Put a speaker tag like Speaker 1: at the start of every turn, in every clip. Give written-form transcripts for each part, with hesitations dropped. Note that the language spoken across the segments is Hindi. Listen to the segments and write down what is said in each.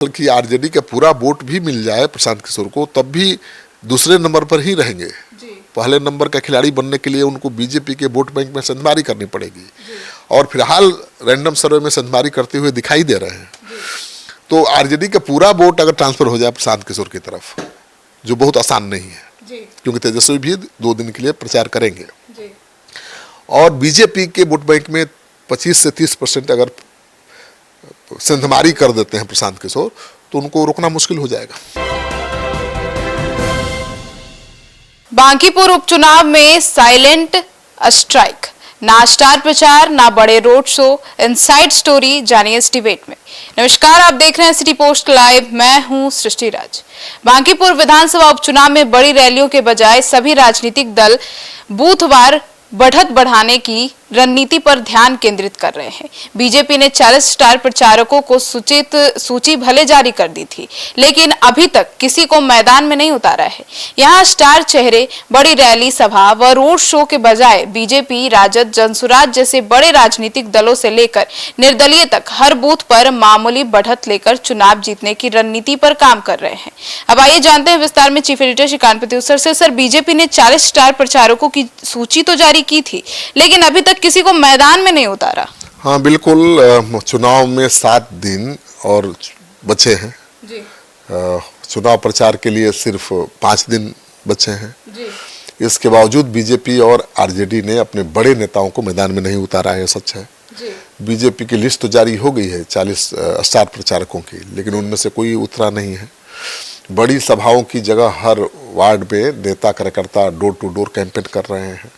Speaker 1: कि आरजेडी का पूरा वोट भी मिल जाए प्रशांत किशोर को, तब भी दूसरे नंबर पर ही रहेंगे। पहले नंबर का खिलाड़ी बनने के लिए उनको बीजेपी के वोट बैंक में संधमारी करनी पड़ेगी, और फिलहाल रैंडम सर्वे में संधमारी करते हुए दिखाई दे रहे हैं। तो आरजेडी का पूरा वोट अगर ट्रांसफर हो जाए प्रशांत किशोर की तरफ, जो बहुत आसान नहीं है, क्योंकि तेजस्वी भी 2 दिन के लिए प्रचार करेंगे, और बीजेपी के वोट बैंक में 25 से 30% अगर संधमारी कर देते हैं प्रशांत किशोर, तो उनको रोकना मुश्किल हो जाएगा।
Speaker 2: बांकीपुर उपचुनाव में साइलेंट स्ट्राइक, ना स्टार प्रचार ना बड़े रोड शो, इनसाइड स्टोरी जानिए इस डिबेट में। नमस्कार, आप देख रहे हैं सिटी पोस्ट लाइव, मैं हूं सृष्टि राज। बांकीपुर विधानसभा उपचुनाव में बड़ी रैलियों के बजाय सभी राजनीतिक दल बूथवार बढ़त बढ़ाने की रणनीति पर ध्यान केंद्रित कर रहे हैं। बीजेपी ने 40 स्टार प्रचारकों को सूची भले जारी कर दी थी, लेकिन अभी तक किसी को मैदान में नहीं उतारा है। यहाँ स्टार चेहरे बड़ी रैली, सभा व रोड शो के बजाय बीजेपी, राजद, जनसुराज जैसे बड़े राजनीतिक दलों से लेकर निर्दलीय तक हर बूथ पर मामूली बढ़त लेकर चुनाव जीतने की रणनीति पर काम कर रहे हैं। अब आइए जानते हैं विस्तार में चीफ एडिटर श्रीकांत प्रत्युत्तर से। सर, बीजेपी ने 40 स्टार प्रचारकों की सूची तो जारी की थी, लेकिन अभी तक किसी को मैदान में नहीं उतारा।
Speaker 1: हाँ बिल्कुल, चुनाव में 7 दिन और बचे हैं जी। चुनाव प्रचार के लिए सिर्फ 5 दिन बचे हैं जी। इसके बावजूद बीजेपी और आरजेडी ने अपने बड़े नेताओं को मैदान में नहीं उतारा है, सच है जी। बीजेपी की लिस्ट तो जारी हो गई है 40 स्टार प्रचारकों की, लेकिन उनमें से कोई उतरा नहीं है। बड़ी सभाओं की जगह हर वार्ड में नेता कार्यकर्ता डोर टू डोर कैंपेन कर रहे हैं।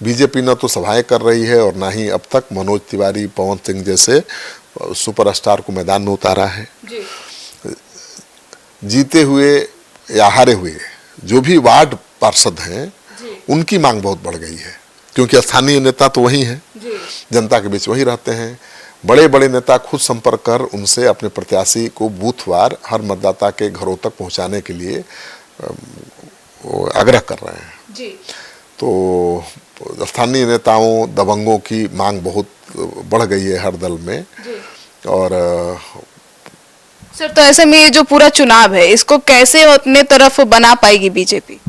Speaker 1: बीजेपी न तो सभाएं कर रही है और ना ही अब तक मनोज तिवारी, पवन सिंह जैसे सुपरस्टार को मैदान में उतारा है। जीते हुए या हारे हुए जो भी वार्ड पार्षद हैं, उनकी मांग बहुत बढ़ गई है, क्योंकि स्थानीय नेता तो वही हैं, जनता के बीच वही रहते हैं। बड़े बड़े नेता खुद संपर्क कर उनसे अपने प्रत्याशी को बूथवार हर मतदाता के घरों तक पहुंचाने के लिए आग्रह कर रहे हैं जी। तो स्थानीय नेताओं, दबंगों की मांग बहुत बढ़ गई है हर दल में जी। और
Speaker 2: सर, तो ऐसे में ये जो पूरा चुनाव है, इसको कैसे अपने तरफ बना पाएगी बीजेपी?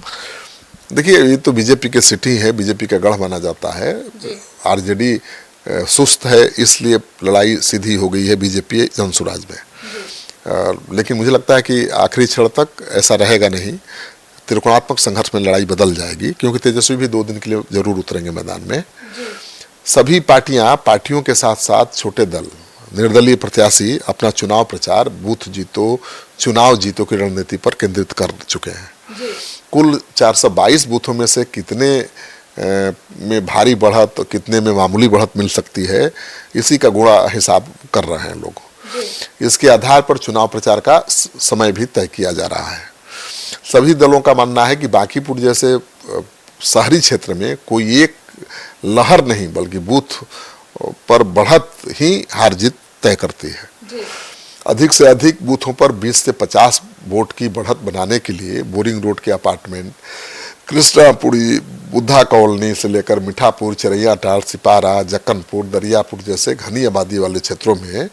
Speaker 1: देखिए, ये तो बीजेपी की सिटी है, बीजेपी का गढ़ माना जाता है। आरजेडी सुस्त है, इसलिए लड़ाई सीधी हो गई है बीजेपी जनसुराज में। लेकिन मुझे लगता है कि आखिरी क्षण तक ऐसा रहेगा नहीं, त्रिकोणात्मक संघर्ष में लड़ाई बदल जाएगी, क्योंकि तेजस्वी भी 2 दिन के लिए जरूर उतरेंगे मैदान में। सभी पार्टियों के साथ साथ छोटे दल, निर्दलीय प्रत्याशी अपना चुनाव प्रचार बूथ जीतो चुनाव जीतो की रणनीति पर केंद्रित कर चुके हैं। कुल 422 बूथों में से कितने में भारी बढ़त, कितने में मामूली बढ़त मिल सकती है, इसी का गुणा हिसाब कर रहे हैं लोग। इसके आधार पर चुनाव प्रचार का समय भी तय किया जा रहा है। सभी दलों का मानना है कि बांकीपुर जैसे शहरी क्षेत्र में कोई एक लहर नहीं, बल्कि बूथ पर बढ़त ही हार जीत तय करती है। अधिक से अधिक बूथों पर 20 से 50 वोट की बढ़त बनाने के लिए बोरिंग रोड के अपार्टमेंट, कृष्णापुरी, बुद्धा कॉलोनी से लेकर मिठापुर, चिरैया टाल, सिपारा, जक्कनपुर, दरियापुर जैसे घनी आबादी वाले क्षेत्रों में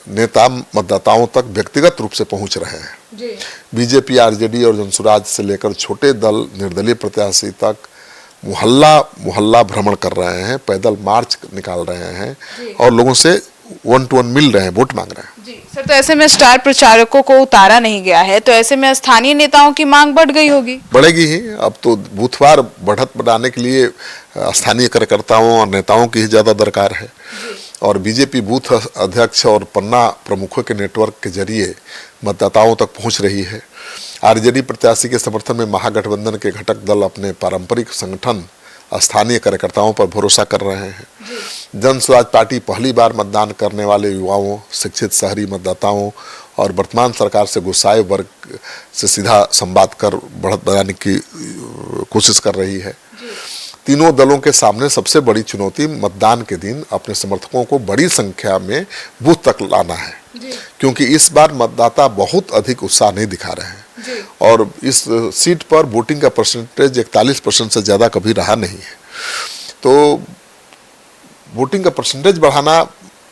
Speaker 1: नेता मतदाताओं तक व्यक्तिगत रूप से पहुंच रहे हैं। बीजेपी, आरजेडी और जनसुराज से लेकर छोटे दल, निर्दलीय प्रत्याशी तक मोहल्ला भ्रमण कर रहे हैं, पैदल मार्च निकाल रहे हैं और लोगों से 1 to 1 मिल रहे हैं, वोट मांग रहे हैं जी।
Speaker 2: सर, तो ऐसे में स्टार प्रचारकों को उतारा नहीं गया है, तो ऐसे में स्थानीय नेताओं की मांग बढ़ गई होगी? बढ़ेगी
Speaker 1: ही। अब तो बूथवार बढ़त बढ़ाने के लिए स्थानीय कार्यकर्ताओं और नेताओं की ही ज्यादा दरकार है, और बीजेपी बूथ अध्यक्ष और पन्ना प्रमुखों के नेटवर्क के जरिए मतदाताओं तक पहुंच रही है। आरजेडी प्रत्याशी के समर्थन में महागठबंधन के घटक दल अपने पारंपरिक संगठन स्थानीय कार्यकर्ताओं पर भरोसा कर रहे हैं। जनसुराज पार्टी पहली बार मतदान करने वाले युवाओं, शिक्षित शहरी मतदाताओं और वर्तमान सरकार से गुस्साए वर्ग से सीधा संवाद कर बढ़त बनाने की कोशिश कर रही है। तीनों दलों के सामने सबसे बड़ी चुनौती मतदान के दिन अपने समर्थकों को बड़ी संख्या में बूथ तक लाना है, क्योंकि इस बार मतदाता बहुत अधिक उत्साह नहीं दिखा रहे हैं, और इस सीट पर वोटिंग का परसेंटेज 41% से ज्यादा कभी रहा नहीं है। तो वोटिंग का परसेंटेज बढ़ाना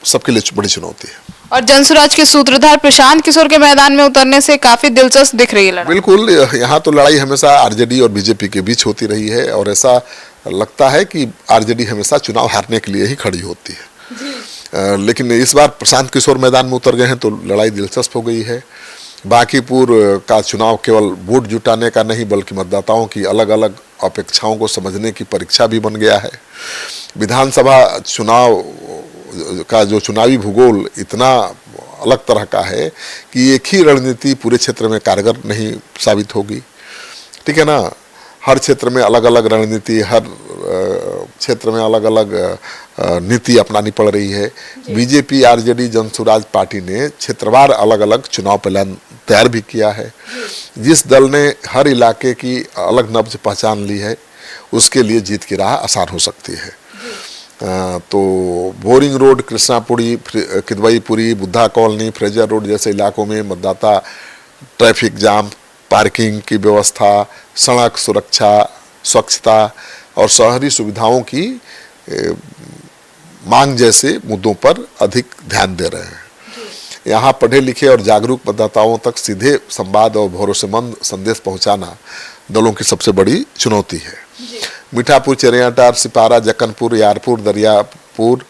Speaker 1: सबके लिए बड़ी चुनौती है।
Speaker 2: और जनसुराज के सूत्रधार प्रशांत किशोर के मैदान में उतरने से काफी दिलचस्प दिख रही है लड़ाई।
Speaker 1: बिल्कुल, यहाँ तो लड़ाई हमेशा आरजेडी और बीजेपी के बीच होती रही है और ऐसा लगता है कि आरजेडी हमेशा चुनाव हारने के लिए ही खड़ी होती है। लेकिन इस बार प्रशांत किशोर मैदान में उतर गए हैं तो लड़ाई दिलचस्प हो गई है। बांकीपुर का चुनाव केवल वोट जुटाने का नहीं बल्कि मतदाताओं की अलग अलग अपेक्षाओं को समझने की परीक्षा भी बन गया है। विधानसभा चुनाव का जो चुनावी भूगोल इतना अलग तरह का है कि एक ही रणनीति पूरे क्षेत्र में कारगर नहीं साबित होगी, ठीक है ना। हर क्षेत्र में अलग अलग रणनीति, हर क्षेत्र में अलग अलग नीति अपनानी पड़ रही है। बीजेपी, आरजेडी, जनसुराज पार्टी ने क्षेत्रवार अलग अलग चुनाव प्लान तैयार भी किया है। जिस दल ने हर इलाके की अलग नब्ज पहचान ली है उसके लिए जीत की राह आसान हो सकती है। तो boring road, Krishnapuri, Kidwaipuri, Buddha colony, Fraser road जैसे इलाकों में मतदाता ट्रैफिक जाम, पार्किंग की व्यवस्था, सड़क सुरक्षा, स्वच्छता और शहरी सुविधाओं की मांग जैसे मुद्दों पर अधिक ध्यान दे रहे हैं। यहाँ पढ़े लिखे और जागरूक मतदाताओं तक सीधे संवाद और भरोसेमंद संदेश पहुंचाना दलों की सबसे बड़ी चुनौती है। मीठापुर, चिरैयाटार, सिपारा, जक्कनपुर, यारपुर, दरियापुर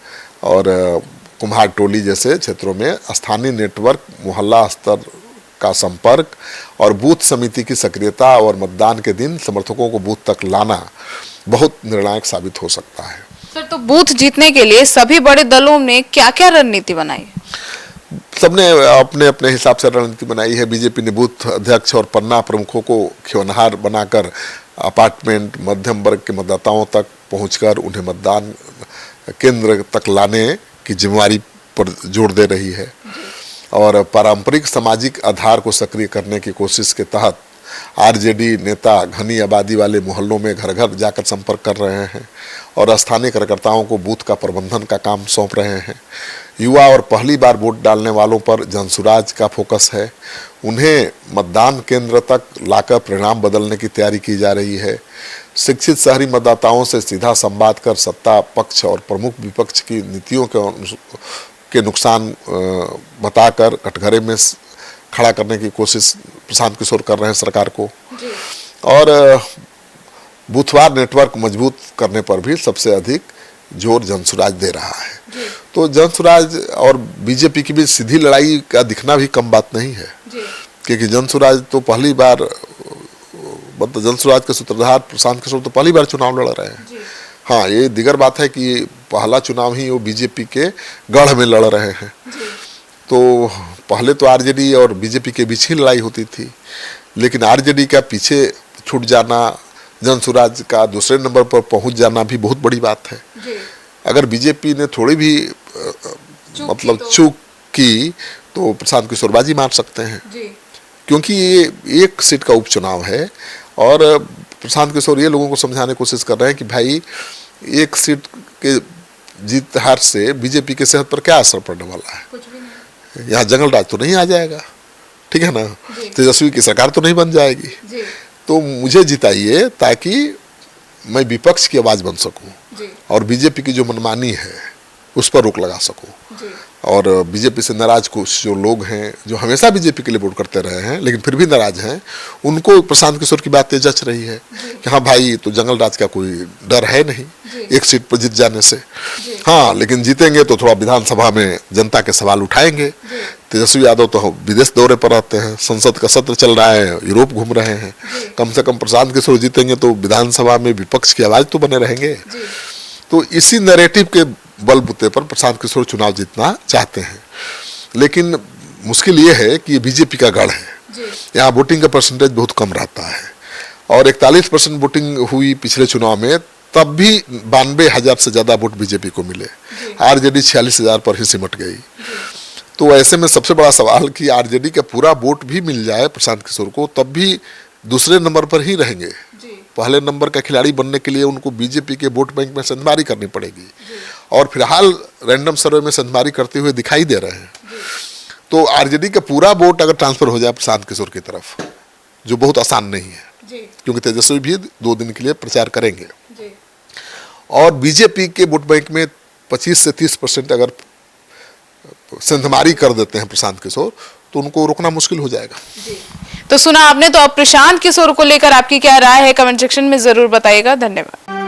Speaker 1: और कुम्हार टोली जैसे क्षेत्रों में स्थानीय नेटवर्क, मोहल्ला स्तर का संपर्क और बूथ समिति की सक्रियता और मतदान के दिन समर्थकों को बूथ तक लाना बहुत निर्णायक साबित हो सकता है।
Speaker 2: सर, तो बूथ जीतने के लिए सभी बड़े दलों ने क्या क्या रणनीति बनाई?
Speaker 1: सबने अपने अपने हिसाब से रणनीति बनाई है। बीजेपी ने बूथ अध्यक्ष और पन्ना प्रमुखों को खियनहार बनाकर अपार्टमेंट मध्यम वर्ग के मतदाताओं तक पहुंचकर उन्हें मतदान केंद्र तक लाने की जिम्मेवारी पर जोर दे रही है और पारंपरिक सामाजिक आधार को सक्रिय करने की कोशिश के तहत आरजेडी नेता घनी आबादी वाले मोहल्लों में घर घर जाकर संपर्क कर रहे हैं और स्थानीय कार्यकर्ताओं को बूथ का प्रबंधन का काम सौंप रहे हैं। युवा और पहली बार वोट डालने वालों पर जनसुराज का फोकस है। उन्हें मतदान केंद्र तक लाकर परिणाम बदलने की तैयारी की जा रही है। शिक्षित शहरी मतदाताओं से सीधा संवाद कर सत्ता पक्ष और प्रमुख विपक्ष की नीतियों के नुकसान बताकर कटघरे में खड़ा करने की कोशिश प्रशांत किशोर कर रहे हैं सरकार को और बूथवार नेटवर्क मजबूत करने पर भी सबसे अधिक जोर जनसुराज दे रहा है। तो जनसुराज और बीजेपी की भी सीधी लड़ाई का दिखना भी कम बात नहीं है, क्योंकि जनसुराज तो पहली बार, मतलब जनसुराज के सूत्रधार प्रशांत किशोर तो पहली बार चुनाव लड़ रहे हैं। हाँ, ये दिगर बात है कि पहला चुनाव ही वो बीजेपी के गढ़ में लड़ रहे हैं। तो पहले तो आरजेडी और बीजेपी के बीच ही लड़ाई होती थी, लेकिन आरजेडी का पीछे छूट जाना, जनसुराज का दूसरे नंबर पर पहुंच जाना भी बहुत बड़ी बात है। अगर बीजेपी ने थोड़ी भी चूक की तो प्रशांत किशोर बाजी मार सकते हैं, क्योंकि ये एक सीट का उपचुनाव है और प्रशांत किशोर ये लोगों को समझाने की कोशिश कर रहे हैं कि भाई एक सीट के जीत हार से बीजेपी के सेहत पर क्या असर पड़ने वाला है। यहाँ जंगल राज तो नहीं आ जाएगा, ठीक है ना, तेजस्वी की सरकार तो नहीं बन जाएगी। तो मुझे जिताइए ताकि मैं विपक्ष की आवाज बन सकूं और बीजेपी की जो मनमानी है उस पर रोक लगा सकूं। और बीजेपी से नाराज कुछ जो लोग हैं जो हमेशा बीजेपी के लिए वोट करते रहे हैं लेकिन फिर भी नाराज हैं, उनको प्रशांत किशोर की बातें जच रही है कि हाँ भाई, तो जंगल राज का कोई डर है नहीं एक सीट पर जीत जाने से। हाँ, लेकिन जीतेंगे तो थोड़ा विधानसभा में जनता के सवाल उठाएंगे। तेजस्वी यादव तो विदेश दौरे पर रहते हैं, संसद का सत्र चल रहा है, यूरोप घूम रहे हैं। कम से कम प्रशांत किशोर जीतेंगे तो विधानसभा में विपक्ष की आवाज तो बने रहेंगे। तो इसी नैरेटिव के बलबूते पर प्रशांत किशोर चुनाव जीतना चाहते हैं, लेकिन मुश्किल ये है कि ये बीजेपी का गढ़ है। यहाँ वोटिंग का परसेंटेज बहुत कम रहता है और 41% वोटिंग हुई पिछले चुनाव में, तब भी 92,000 से ज्यादा वोट बीजेपी को मिले। आरजेडी 46,000 पर ही सिमट गई। तो ऐसे में सबसे बड़ा सवाल कि आरजेडी का पूरा वोट भी मिल जाए प्रशांत किशोर को, तब भी दूसरे नंबर पर ही रहेंगे। पहले नंबर का खिलाड़ी बनने के लिए उनको बीजेपी के वोट बैंक में संधमारी करनी पड़ेगी और फिलहाल रैंडम सर्वे में संधमारी करते हुए दिखाई दे रहे हैं। तो आरजेडी का पूरा वोट अगर ट्रांसफर हो जाए प्रशांत किशोर की तरफ, जो बहुत आसान नहीं है, क्योंकि तेजस्वी भी 2 दिन के लिए प्रचार करेंगे और बीजेपी के वोट बैंक में 25 से 30% अगर सेंधमारी कर देते हैं प्रशांत किशोर, तो उनको रोकना मुश्किल हो जाएगा।
Speaker 2: तो सुना आपने, तो अब प्रशांत किशोर को लेकर आपकी क्या राय है कमेंट सेक्शन में जरूर बताइएगा। धन्यवाद।